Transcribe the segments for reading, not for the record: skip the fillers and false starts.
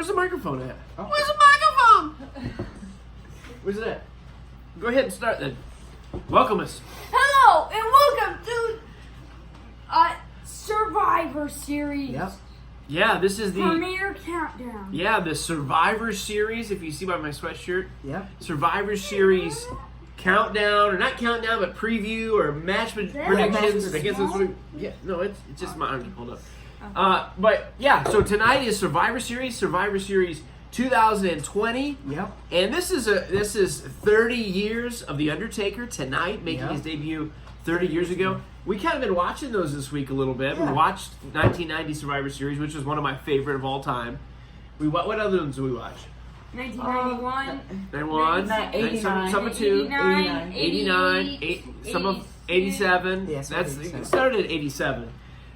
Where's the microphone at? Oh. Where's the microphone? Where's it at? Go ahead and start then. Welcome us. Hello and welcome to Survivor Series. Yep. Yeah, this is the Premiere Countdown. Yeah, the Survivor Series. If you see by my sweatshirt, Yep. Survivor Series countdown, or not countdown, but preview or match predictions. I guess that's what. It's just my arm. Hold up. But yeah, so tonight is Survivor Series 2020. Yep. And this is 30 years of The Undertaker tonight, making his debut 30 years ago. We kind of been watching those this week a little bit. Yeah. We watched 1990 Survivor Series, which was one of my favorite of all time. What other ones do we watch? 1991. 91, 89, some of two, 89, 89, some of 87. Yeah, some That's 87. it started at 87.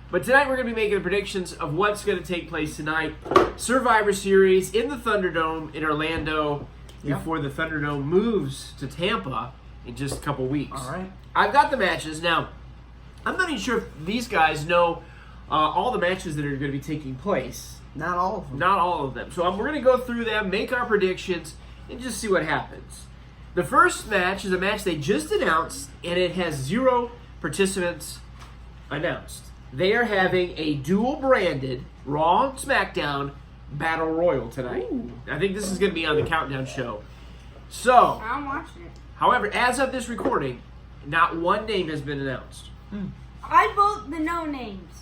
But tonight we're going to be making the predictions of what's going to take place tonight. Survivor Series in the Thunderdome in Orlando before the Thunderdome moves to Tampa in just a couple weeks. All right. I've got the matches. Now, I'm not even sure if these guys know all the matches that are going to be taking place. Not all of them. Not all of them. So we're going to go through them, make our predictions, and just see what happens. The first match is a match they just announced, and it has 0 participants announced. They are having a dual-branded Raw and SmackDown Battle Royal tonight. Ooh. I think this is going to be on the Countdown show. So, I'm watching it. however, as of this recording, not one name has been announced. I vote the no names.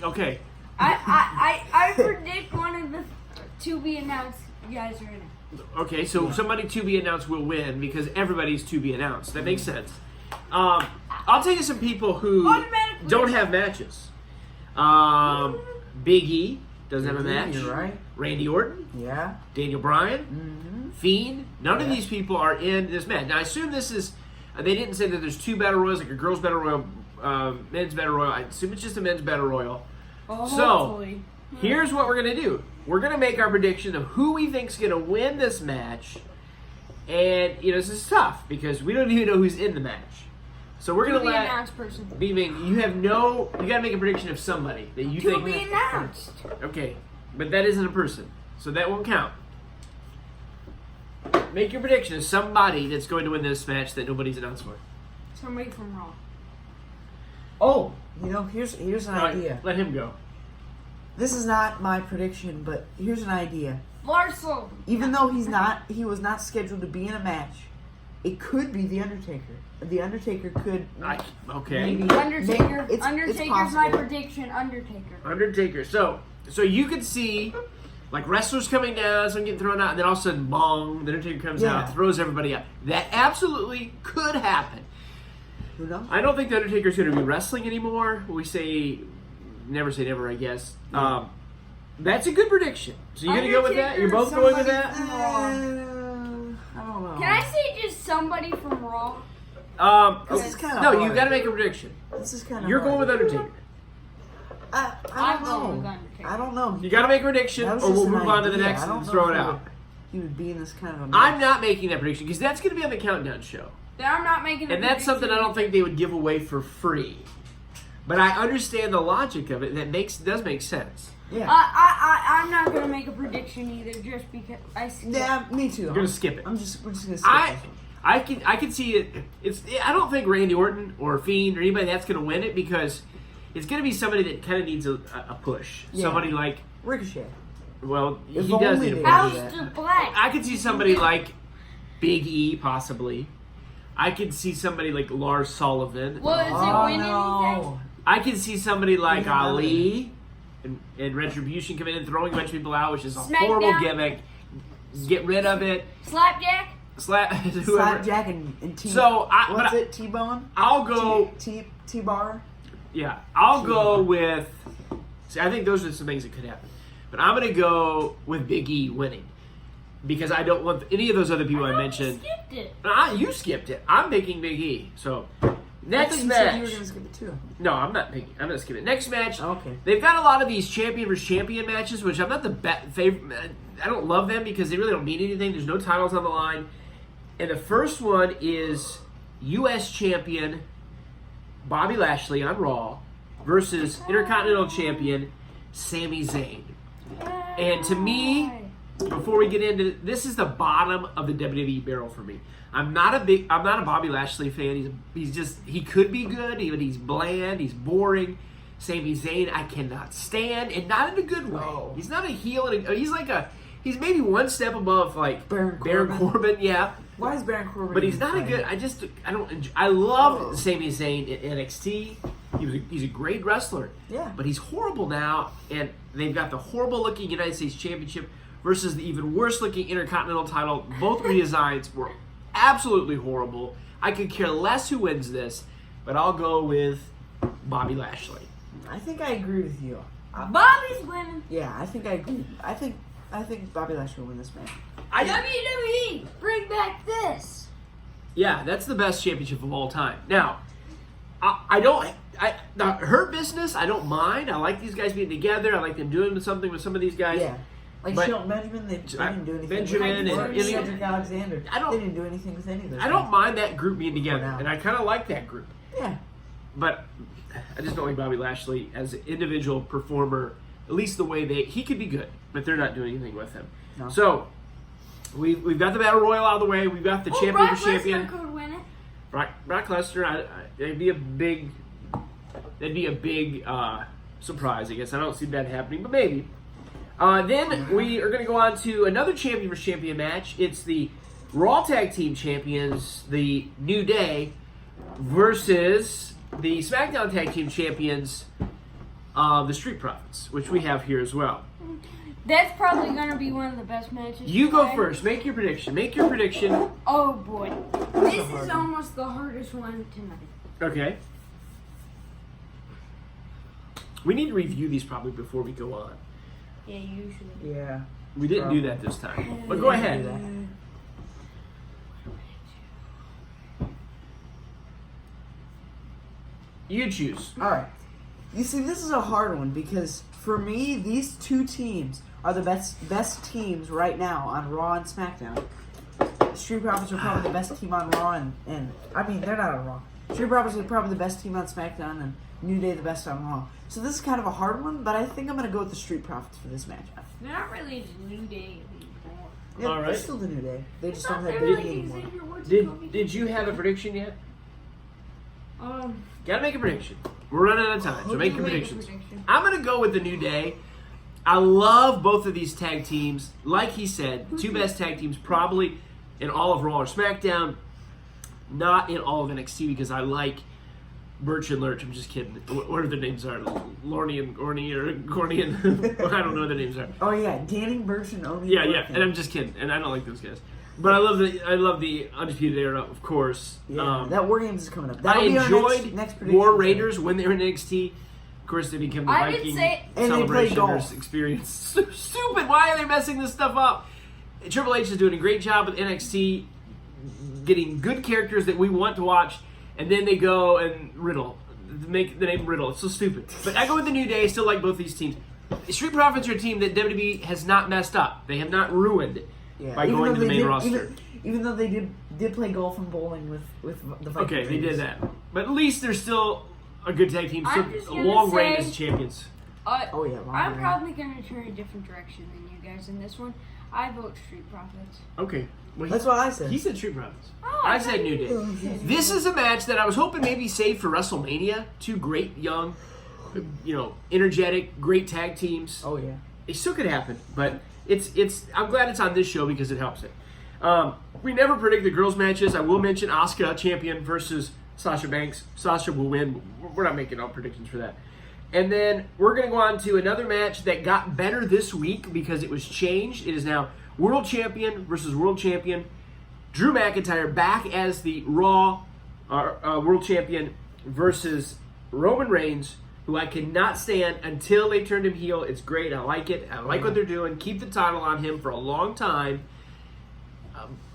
Okay. I predict one of the to be announced guys are in it. Okay, so somebody to be announced will win because everybody's to be announced. That makes sense. I'll tell you some people who Automatically. don't have matches. Big E doesn't have a match. You're right. Randy Orton, Yeah. Daniel Bryan, Mm-hmm. Fiend. None of these people are in this match. Now, I assume this is. They didn't say that there's 2 battle royals, like a girls' battle royal, men's battle royal. I assume it's just a men's battle royal. Oh, So, hopefully. Here's what we're going to do. We're going to make our prediction of who we think's going to win this match. And, this is tough because we don't even know who's in the match. So we're going To to be let... announced person. you got to make a prediction of somebody that you To think... be announced. Okay, but that isn't a person. So that won't count. Make your prediction of somebody that's going to win this match that nobody's announced for. Somebody from Raw. Oh, here's an All right, idea. let him go. This is not my prediction, but here's an idea. Lars Sullivan. Even though he was not scheduled to be in a match, it could be The Undertaker. The Undertaker could Okay. maybe Undertaker. it's Undertaker's my possible. prediction. Undertaker. Undertaker. So you could see, like, wrestlers coming down, some getting thrown out, and then all of a sudden, bong, the Undertaker comes out, throws everybody out. That absolutely could happen. Who knows? I don't think the Undertaker's going to be wrestling anymore. We say never, I guess. That's a good prediction. So you're going to go with that? You're both going with that? I don't know. Can I say just somebody from Raw? This is kind of No, you got to make a prediction. This is kind of You're going with Undertaker. I I'm going don't with know. Undertaker. I don't know. You got to make a prediction, That was or we'll just an move on to the idea. next I don't and know throw if it out. He would be in this kind of a I'm not making that prediction because that's going to be on the Countdown show. Then I'm not making a And that's something I prediction. don't think they would give away for free. But I understand the logic of it. That does make sense. Yeah. I'm not gonna make a prediction either, just because I see. Yeah, me too. You're gonna skip it. We're just gonna skip I this one. I can see it. I don't think Randy Orton or Fiend or anybody that's going to win it because it's going to be somebody that kind of needs a push. Yeah. Somebody like, Ricochet. well, If he does only need a they push. did that. Aleister Black. I could see somebody like Big E possibly. I could see somebody like Lars Sullivan. Well, is it win anything? I can see somebody like Yeah, Ali and Retribution coming in, throwing a bunch of people out, which is a Smackdown. horrible gimmick. Get rid of it. Slapjack. Whoever. Slapjack and T. So, what's it? T-bone. I'll go. T-bar. Yeah, I'll go with. See, I think those are some things that could happen, but I'm going to go with Big E winning because I don't want any of those other people I mentioned. Skipped it. You skipped it. I'm picking Big E. So next I thought you said match. you were gonna skip it too. No, I'm not picking. I'm going to skip it. Next match. Okay. They've got a lot of these champion versus champion matches, which I'm not the favorite. I don't love them because they really don't mean anything. There's no titles on the line. And the first one is U.S. champion Bobby Lashley on Raw versus Intercontinental champion Sami Zayn. And to me, before we get into this, is the bottom of the WWE barrel for me. I'm not a Bobby Lashley fan. He could be good, even he's bland, he's boring. Sami Zayn, I cannot stand, and not in a good way. Oh. He's not a heel. He's maybe one step above like Baron Corbin. Yeah. Why is Baron Corbin? But he's not a good. I love Sami Zayn in NXT. He's a great wrestler. Yeah. But he's horrible now, and they've got the horrible looking United States Championship versus the even worse looking Intercontinental title. Both redesigns were absolutely horrible. I could care less who wins this, but I'll go with Bobby Lashley. I think I agree with you. Bobby's winning. Yeah, I think I agree. I think Bobby Lashley will win this match. WWE, bring back this. Yeah, that's the best championship of all time. Now, the Hurt Business, I don't mind. I like these guys being together. I like them doing something with some of these guys. Yeah. Like Shelton Benjamin, they didn't do anything. Benjamin and Cedric Alexander, they didn't do anything with any of those. I don't mind that group being together, now. and I kind of like that group. Yeah. But I just don't like Bobby Lashley as an individual performer, at least the way he could be good, but they're not doing anything with him. No. So, we've got the Battle Royal out of the way. We've got the champion Brock versus champion. Lesnar could win it. Brock Lesnar, that'd be a big surprise, I guess. I don't see that happening, but maybe. Then we are going to go on to another champion versus champion match. It's the Raw Tag Team Champions, the New Day, versus the SmackDown Tag Team Champions, the Street Profits, which we have here as well. That's probably going to be one of the best matches. You go first. Make your prediction. Oh, boy. This is almost the hardest one tonight. Okay. We need to review these probably before we go on. Yeah, usually. Yeah. We didn't do that this time. But go ahead. You choose. All right. You see, this is a hard one because for me, these two teams are the best teams right now on Raw and SmackDown. Street Profits are probably the best team on Raw, and I mean they're not on Raw. Street Profits are probably the best team on SmackDown, and New Day the best on Raw. So this is kind of a hard one, but I think I'm going to go with the Street Profits for this match. They're not really the New Day anymore. Yeah, All right. They're still the New Day. They just don't have They're Big E like anymore. Did you have a prediction yet? Um, Gotta make a prediction. We're running out of time, so make your predictions. I'm gonna go with the New Day. I love both of these tag teams. Like he said, the two best tag teams probably in all of Raw or SmackDown, not in all of NXT because I like Birch and Lurch. I'm just kidding. What are their names are? Lorne and Gorney or Gorney and I don't know what their names are. Oh yeah, Danny Birch and Oni. Yeah, and I'm just kidding. And I don't like those guys. But I love the Undisputed Era, of course. Yeah, that War Games is coming up. I That'll be our enjoyed next prediction. War Raiders when they were in NXT. Of course, they became the I would Viking say- And they celebration play golf. versus experience. Stupid! Why are they messing this stuff up? Triple H is doing a great job with NXT, getting good characters that we want to watch, and then they go and make the name Riddle. It's so stupid. But I go with the New Day. Still like both these teams. Street Profits are a team that WWE has not messed up. They have not ruined by Even going though to the they main did- roster. Even though they did play golf and bowling with the Vikings. Okay, they did that. But at least they're still a good tag team. I'm Still just a gonna long reign say- as champions. Oh yeah, long I'm reign. probably going to turn a different direction than you guys in this one. I vote Street Profits. Okay. Well, That's what I said. He said Street Profits. Oh, I I said thought New you Day. did. This is a match that I was hoping maybe saved for WrestleMania. Two great young, energetic, great tag teams. Oh yeah. It still could happen, but it's. I'm glad it's on this show because it helps it. We never predict the girls' matches. I will mention Asuka champion versus Sasha Banks. Sasha will win. We're not making all predictions for that. And then we're going to go on to another match that got better this week because it was changed. It is now World Champion versus World Champion. Drew McIntyre back as the Raw World Champion versus Roman Reigns, who I cannot stand until they turned him heel. It's great. I like it. I like what they're doing. Keep the title on him for a long time.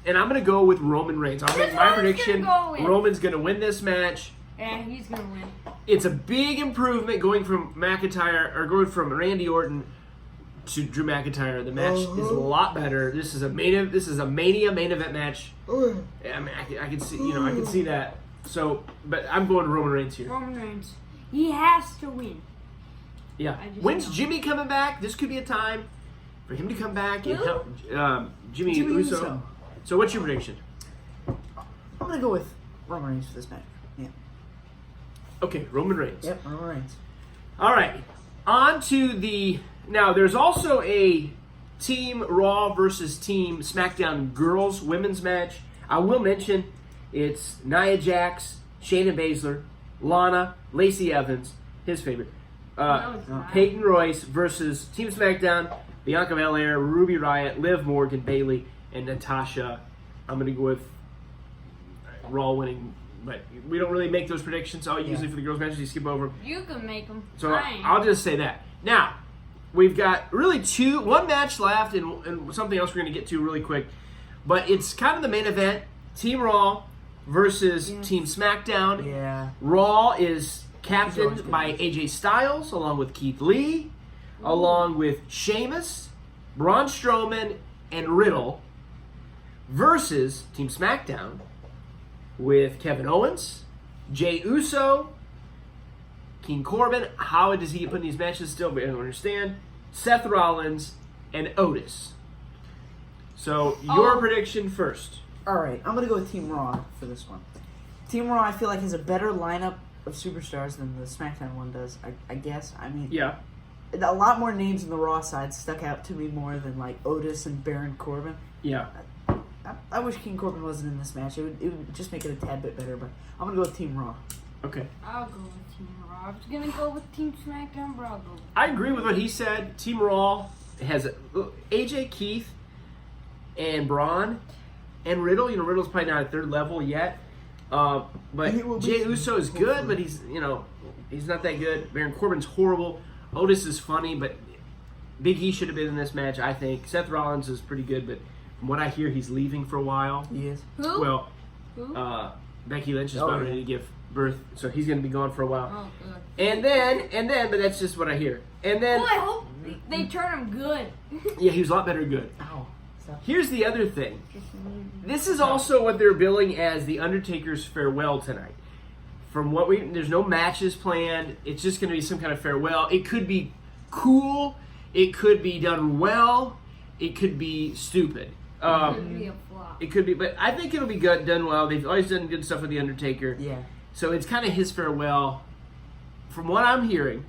And I'm going to go with Roman Reigns. I'll make my prediction. Roman's going to win this match. Yeah, he's going to win. It's a big improvement going from Randy Orton to Drew McIntyre. The match is a lot better. This is a Mania main event match. I mean, I can see that. So, but I'm going to Roman Reigns here. Roman Reigns. He has to win. Yeah. I just When's know. Jimmy coming back? This could be a time. for him to come back and Who? help Jimmy Uso. So what's your prediction? I'm gonna go with Roman Reigns for this match. Yeah. Okay, Roman Reigns. Yep, Roman Reigns. All right, on to the... Now, there's also a Team Raw versus Team SmackDown girls women's match. I will mention it's Nia Jax, Shayna Baszler, Lana, Lacey Evans, his favorite, No, it's not. Peyton Royce versus Team SmackDown, Bianca Belair, Ruby Riott, Liv Morgan, Bayley, and Natasha. I'm going to go with Raw winning, but we don't really make those predictions. Usually for the girls' matches, you skip over. You can make them. So I'll just say that. Now, we've got really one match left and something else we're going to get to really quick. But it's kind of the main event. Team Raw versus Team SmackDown. Yeah. Raw is captained by AJ Styles along with Keith Lee, along with Sheamus, Braun Strowman, and Riddle versus Team SmackDown with Kevin Owens, Jey Uso, King Corbin. How does he get put in these matches still? We don't understand. Seth Rollins and Otis. So, your prediction first. Alright, I'm gonna go with Team Raw for this one. Team Raw, I feel like, has a better lineup of superstars than the SmackDown one does, I guess. I mean, Yeah. a lot more names on the Raw side stuck out to me more than, like, Otis and Baron Corbin. Yeah. I wish King Corbin wasn't in this match. It would just make it a tad bit better, but I'm gonna go with Team Raw. Okay. I'll go with Team Raw. I was gonna go with Team SmackDown, but I'll go with I agree with what he said. Team Raw has AJ, Keith, and Braun, and Riddle. Riddle's probably not at third level yet. But He will be Jey Uso is good, but he's not that good. Baron Corbin's horrible. Otis is funny, but Big E should have been in this match, I think. Seth Rollins is pretty good, but from what I hear, he's leaving for a while. He is. Who? Well, Who? Becky Lynch is about ready to give birth, so he's going to be gone for a while. Oh, good. And then, but that's just what I hear. And then, Well, I hope they turn him good. yeah, he was a lot better good. Ow. Here's the other thing. This is also what they're billing as the Undertaker's farewell tonight. From what there's no matches planned. It's just going to be some kind of farewell. It could be cool. It could be done well. It could be stupid. It could be a flop. It could be, but I think it'll be good, done well. They've always done good stuff with the Undertaker. Yeah. So it's kind of his farewell. From what I'm hearing,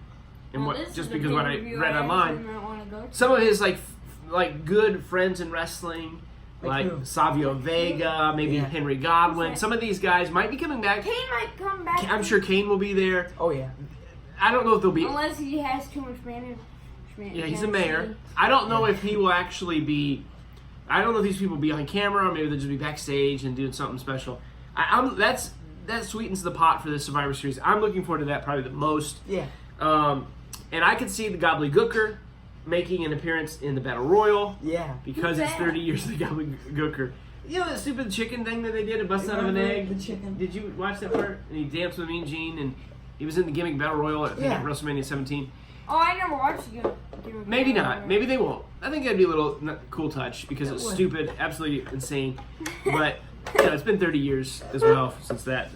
and Well, what this just is a because what I pay-per-view read I online, actually might wanna go to. some of his like good friends in wrestling, Like like who? Savio Vega, maybe Yeah. Henry Godwin. Who's that? Some of these guys might be coming back. Kane might come back. I'm sure Kane will be there. Oh, yeah. I don't know if they'll be. Unless he has too much management. Yeah, he's a mayor. I don't know if he will actually be. I don't know if these people will be on camera or maybe they'll just be backstage and doing something special. That sweetens the pot for this Survivor Series. I'm looking forward to that probably the most. Yeah. And I could see the Gobbledygooker making an appearance in the Battle Royal Yeah. because Who's it's that? 30 years of the Gobbledygooker. You know that stupid chicken thing that they did, a bust out of an egg? The chicken. Did you watch that part? And he danced with Mean Gene and he was in the gimmick Battle Royal at Yeah. WrestleMania 17. Oh, I never watched it. Maybe not. Maybe they won't. I think that'd be a little cool touch because it's would. stupid, absolutely insane. But it's been 30 years as well since that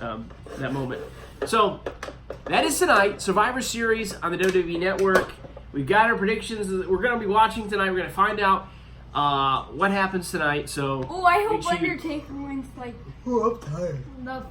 moment. So that is tonight, Survivor Series on the WWE Network. We've got our predictions that we're going to be watching tonight. We're going to find out what happens tonight. So Oh, I hope make sure you- Undertaker wins like Oh, I'm tired. the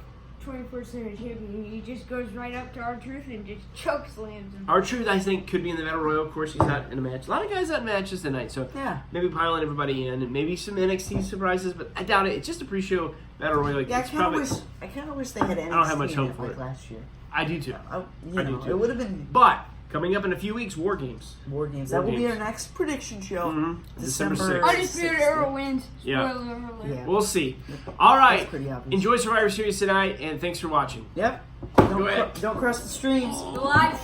21st century champion. He just goes right up to R-Truth and just choke slams him. R-Truth, I think, could be in the Battle Royal. Of course, he's not in a match. A lot of guys not in matches tonight, so Yeah. maybe piling everybody in, and maybe some NXT surprises, but I doubt it. It's just a pre-show Battle Royal. Yeah, It's probably, I kind of wish they had NXT don't have much in hope it for like it. last year. I do too. I do do too. It would have been But coming up in a few weeks, War Games. War Games. War That will be Games. our next prediction show. Mhm. December December 6th. Undisputed Era wins. Yeah. Spoiler alert. Yeah. We'll see. All right. That's pretty obvious. Enjoy Survivor Series tonight, and thanks for watching. Yep. Go ahead. Don't cross the streams. The live